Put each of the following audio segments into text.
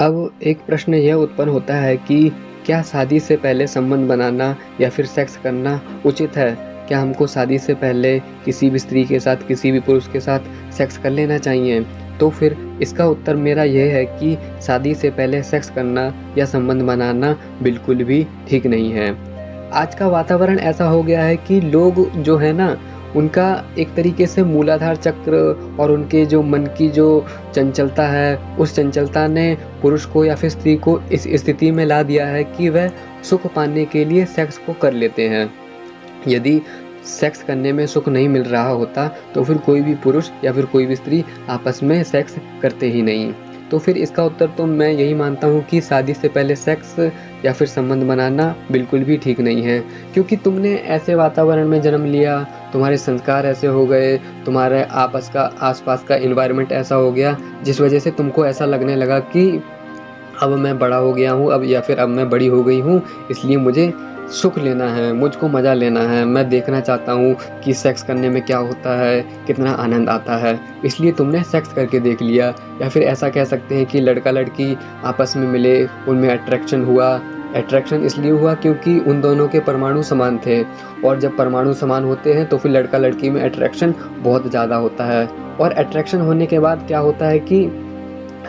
अब एक प्रश्न यह उत्पन्न होता है कि क्या शादी से पहले संबंध बनाना या फिर सेक्स करना उचित है? क्या हमको शादी से पहले किसी भी स्त्री के साथ, किसी भी पुरुष के साथ सेक्स कर लेना चाहिए? तो फिर इसका उत्तर मेरा यह है कि शादी से पहले सेक्स करना या संबंध बनाना बिल्कुल भी ठीक नहीं है। आज का वातावरण ऐसा हो गया है कि लोग जो है ना, उनका एक तरीके से मूलाधार चक्र और उनके जो मन की जो चंचलता है, उस चंचलता ने पुरुष को या फिर स्त्री को इस स्थिति में ला दिया है कि वह सुख पाने के लिए सेक्स को कर लेते हैं। यदि सेक्स करने में सुख नहीं मिल रहा होता तो फिर कोई भी पुरुष या फिर कोई भी स्त्री आपस में सेक्स करते ही नहीं। तो फिर इसका उत्तर तो मैं यही मानता हूँ कि शादी से पहले सेक्स या फिर संबंध बनाना बिल्कुल भी ठीक नहीं है, क्योंकि तुमने ऐसे वातावरण में जन्म लिया, तुम्हारे संस्कार ऐसे हो गए, तुम्हारे आसपास का एनवायरनमेंट ऐसा हो गया, जिस वजह से तुमको ऐसा लगने लगा कि अब मैं बड़ा हो गया हूँ, अब या फिर अब मैं बड़ी हो गई हूँ, इसलिए मुझे सुख लेना है, मुझको मज़ा लेना है, मैं देखना चाहता हूँ कि सेक्स करने में क्या होता है, कितना आनंद आता है, इसलिए तुमने सेक्स करके देख लिया। या फिर ऐसा कह सकते हैं कि लड़का लड़की आपस में मिले, उनमें अट्रैक्शन हुआ। अट्रैक्शन इसलिए हुआ क्योंकि उन दोनों के परमाणु समान थे, और जब परमाणु समान होते हैं तो फिर लड़का लड़की में अट्रैक्शन बहुत ज़्यादा होता है। और अट्रैक्शन होने के बाद क्या होता है कि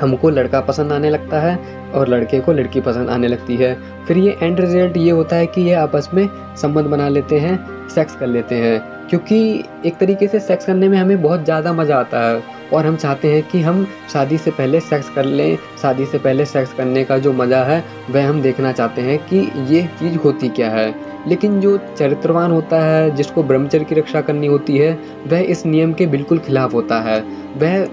हमको लड़का पसंद आने लगता है और लड़के को लड़की पसंद आने लगती है। फिर ये एंड रिजल्ट ये होता है कि ये आपस में संबंध बना लेते हैं, सेक्स कर लेते हैं, क्योंकि एक तरीके से सेक्स करने में हमें बहुत ज़्यादा मज़ा आता है और हम चाहते हैं कि हम शादी से पहले सेक्स कर लें। शादी से पहले सेक्स करने का जो मज़ा है वह हम देखना चाहते हैं कि ये चीज़ होती क्या है। लेकिन जो चरित्रवान होता है, जिसको ब्रह्मचर्य की रक्षा करनी होती है, वह इस नियम के बिल्कुल खिलाफ होता है। वह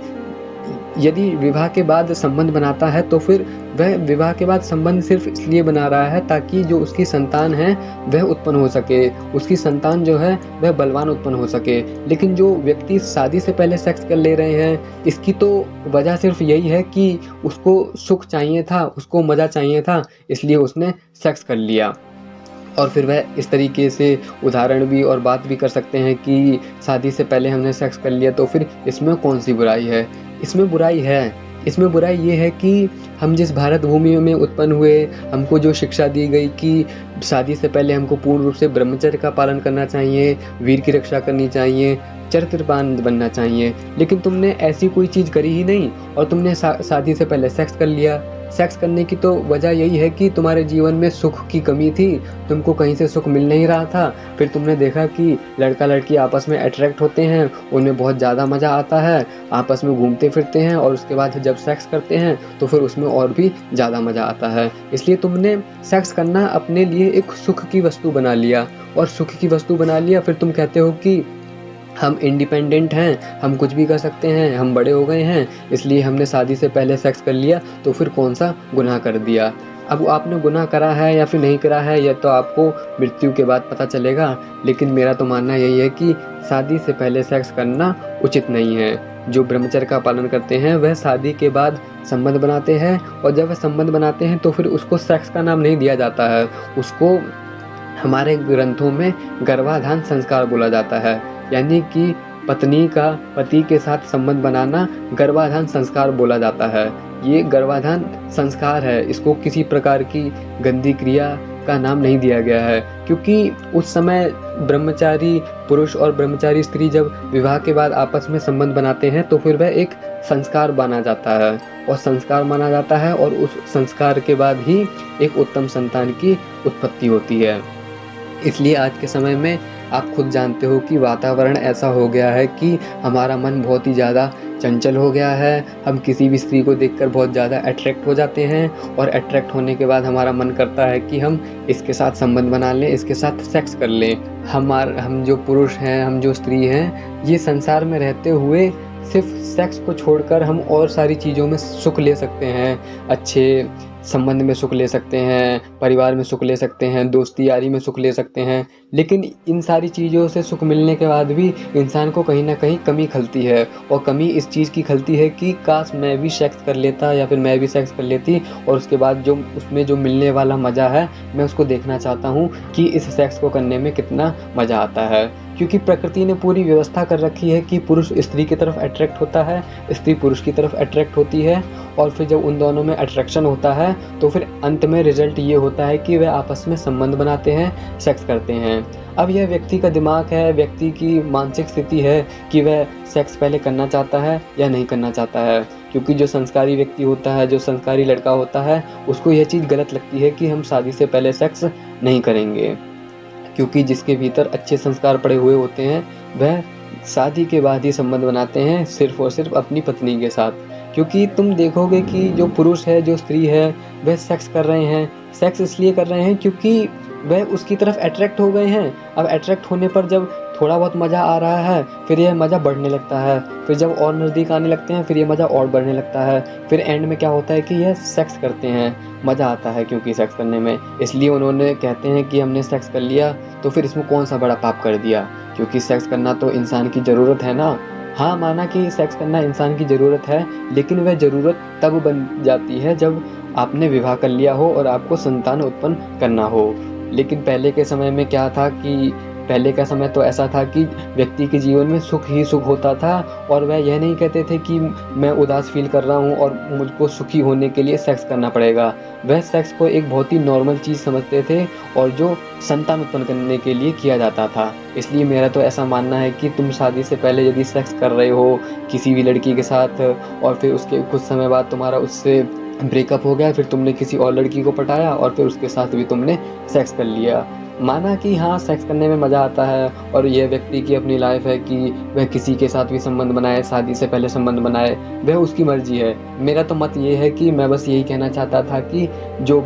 यदि विवाह के बाद संबंध बनाता है तो फिर वह विवाह के बाद संबंध सिर्फ इसलिए बना रहा है ताकि जो उसकी संतान है वह उत्पन्न हो सके, उसकी संतान जो है वह बलवान उत्पन्न हो सके। लेकिन जो व्यक्ति शादी से पहले सेक्स कर ले रहे हैं, इसकी तो वजह सिर्फ यही है कि उसको सुख चाहिए था, उसको मज़ा चाहिए था, इसलिए उसने सेक्स कर लिया। और फिर वह इस तरीके से उदाहरण भी और बात भी कर सकते हैं कि शादी से पहले हमने सेक्स कर लिया तो फिर इसमें कौन सी बुराई है। इसमें बुराई है, इसमें बुराई ये है कि हम जिस भारत भूमि में उत्पन्न हुए, हमको जो शिक्षा दी गई कि शादी से पहले हमको पूर्ण रूप से ब्रह्मचर्य का पालन करना चाहिए, वीर की रक्षा करनी चाहिए, चरित्रवान बनना चाहिए, लेकिन तुमने ऐसी कोई चीज़ करी ही नहीं और तुमने शादी से पहले सेक्स कर लिया। सेक्स करने की तो वजह यही है कि तुम्हारे जीवन में सुख की कमी थी, तुमको कहीं से सुख मिल नहीं रहा था। फिर तुमने देखा कि लड़का लड़की आपस में अट्रैक्ट होते हैं, उनमें बहुत ज़्यादा मज़ा आता है, आपस में घूमते फिरते हैं और उसके बाद जब सेक्स करते हैं तो फिर उसमें और भी ज़्यादा मज़ा आता है। इसलिए तुमने सेक्स करना अपने लिए एक सुख की वस्तु बना लिया, और सुख की वस्तु बना लिया फिर तुम कहते हो कि हम इंडिपेंडेंट हैं, हम कुछ भी कर सकते हैं, हम बड़े हो गए हैं, इसलिए हमने शादी से पहले सेक्स कर लिया, तो फिर कौन सा गुनाह कर दिया। अब आपने गुनाह करा है या फिर नहीं करा है यह तो आपको मृत्यु के बाद पता चलेगा, लेकिन मेरा तो मानना यही है कि शादी से पहले सेक्स करना उचित नहीं है। जो ब्रह्मचर्य का पालन करते हैं वह शादी के बाद संबंध बनाते हैं, और जब वह संबंध बनाते हैं तो फिर उसको सेक्स का नाम नहीं दिया जाता है, उसको हमारे ग्रंथों में गर्भाधान संस्कार बोला जाता है। यानी कि पत्नी का पति के साथ संबंध बनाना गर्भाधान संस्कार बोला जाता है। ये गर्भाधान संस्कार है, इसको किसी प्रकार की गंदी क्रिया का नाम नहीं दिया गया है, क्योंकि उस समय ब्रह्मचारी पुरुष और ब्रह्मचारी स्त्री जब विवाह के बाद आपस में संबंध बनाते हैं तो फिर वह एक संस्कार माना जाता है, और संस्कार माना जाता है, और उस संस्कार के बाद ही एक उत्तम संतान की उत्पत्ति होती है। इसलिए आज के समय में आप खुद जानते हो कि वातावरण ऐसा हो गया है कि हमारा मन बहुत ही ज़्यादा चंचल हो गया है। हम किसी भी स्त्री को देखकर बहुत ज़्यादा अट्रैक्ट हो जाते हैं, और अट्रैक्ट होने के बाद हमारा मन करता है कि हम इसके साथ संबंध बना लें, इसके साथ सेक्स कर लें। हम जो पुरुष हैं, हम जो स्त्री हैं, ये संसार में रहते हुए सिर्फ सेक्स को छोड़कर हम और सारी चीज़ों में सुख ले सकते हैं। अच्छे संबंध में सुख ले सकते हैं, परिवार में सुख ले सकते हैं, दोस्ती यारी में सुख ले सकते हैं, लेकिन इन सारी चीज़ों से सुख मिलने के बाद भी इंसान को कहीं न कहीं कमी खलती है, और कमी इस चीज़ की खलती है कि काश मैं भी सेक्स कर लेता या फिर मैं भी सेक्स कर लेती, और उसके बाद जो उसमें जो मिलने वाला मज़ा है, मैं उसको देखना चाहता हूँ कि इस सेक्स को करने में कितना मज़ा आता है। क्योंकि प्रकृति ने पूरी व्यवस्था कर रखी है कि पुरुष स्त्री की तरफ अट्रैक्ट होता है, स्त्री पुरुष की तरफ अट्रैक्ट होती है, और फिर जब उन दोनों में अट्रैक्शन होता है तो फिर अंत में रिज़ल्ट ये होता है कि वे आपस में संबंध बनाते हैं, सेक्स करते हैं। अब यह व्यक्ति का दिमाग है, व्यक्ति की मानसिक स्थिति है कि वह सेक्स पहले करना चाहता है या नहीं करना चाहता है। क्योंकि जो संस्कारी व्यक्ति होता है, जो संस्कारी लड़का होता है, उसको यह चीज़ गलत लगती है कि हम शादी से पहले सेक्स नहीं करेंगे। क्योंकि जिसके भीतर अच्छे संस्कार पड़े हुए होते हैं, वह शादी के बाद ही संबंध बनाते हैं, सिर्फ़ और सिर्फ़ अपनी पत्नी के साथ। क्योंकि तुम देखोगे कि जो पुरुष है, जो स्त्री है, वह सेक्स कर रहे हैं। सेक्स इसलिए कर रहे हैं क्योंकि वह उसकी तरफ अट्रैक्ट हो गए हैं। अब अट्रैक्ट होने पर जब थोड़ा बहुत मज़ा आ रहा है, फिर यह मज़ा बढ़ने लगता है। फिर जब और नज़दीक आने लगते हैं, फिर ये मज़ा और बढ़ने लगता है। फिर एंड में क्या होता है कि यह सेक्स करते हैं। मज़ा आता है क्योंकि सेक्स करने में, इसलिए उन्होंने कहते हैं कि हमने सेक्स कर लिया, तो फिर इसमें कौन-सा बड़ा पाप कर दिया। क्योंकि सेक्स करना तो इंसान की ज़रूरत है ना। हाँ, माना कि सेक्स करना इंसान की ज़रूरत है, लेकिन वह ज़रूरत तब बन जाती है जब आपने विवाह कर लिया हो और आपको संतान उत्पन्न करना हो। लेकिन पहले के समय में क्या था कि पहले का समय तो ऐसा था कि व्यक्ति के जीवन में सुख ही सुख होता था, और वह यह नहीं कहते थे कि मैं उदास फ़ील कर रहा हूँ और मुझको सुखी होने के लिए सेक्स करना पड़ेगा। वह सेक्स को एक बहुत ही नॉर्मल चीज़ समझते थे, और जो संतान उत्पन्न करने के लिए किया जाता था। इसलिए मेरा तो ऐसा मानना है कि तुम शादी से पहले यदि सेक्स कर रहे हो किसी भी लड़की के साथ, और फिर उसके कुछ समय बाद तुम्हारा उससे ब्रेकअप हो गया, फिर तुमने किसी और लड़की को पटाया और फिर उसके साथ भी तुमने सेक्स कर लिया। माना कि हाँ, सेक्स करने में मज़ा आता है, और यह व्यक्ति की अपनी लाइफ़ है कि वह किसी के साथ भी संबंध बनाए, शादी से पहले संबंध बनाए, वह उसकी मर्ज़ी है। मेरा तो मत ये है कि मैं बस यही कहना चाहता था कि जो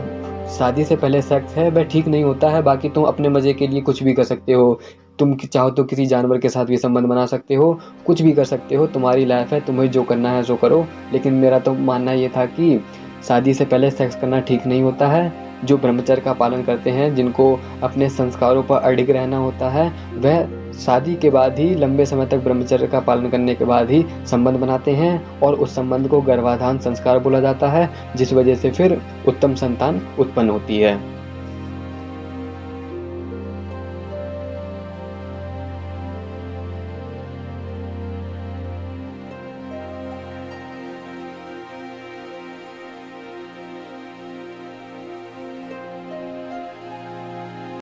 शादी से पहले सेक्स है वह ठीक नहीं होता है। बाकी तुम अपने मज़े के लिए कुछ भी कर सकते हो। तुम चाहो तो किसी जानवर के साथ भी संबंध बना सकते हो, कुछ भी कर सकते हो, तुम्हारी लाइफ़ है, तुम्हें जो करना है सो करो। लेकिन मेरा तो मानना ये था कि शादी से पहले सेक्स करना ठीक नहीं होता है। जो ब्रह्मचर्य का पालन करते हैं, जिनको अपने संस्कारों पर अडिग रहना होता है, वह शादी के बाद ही लंबे समय तक ब्रह्मचर्य का पालन करने के बाद ही संबंध बनाते हैं, और उस संबंध को गर्भाधान संस्कार बोला जाता है, जिस वजह से फिर उत्तम संतान उत्पन्न होती है।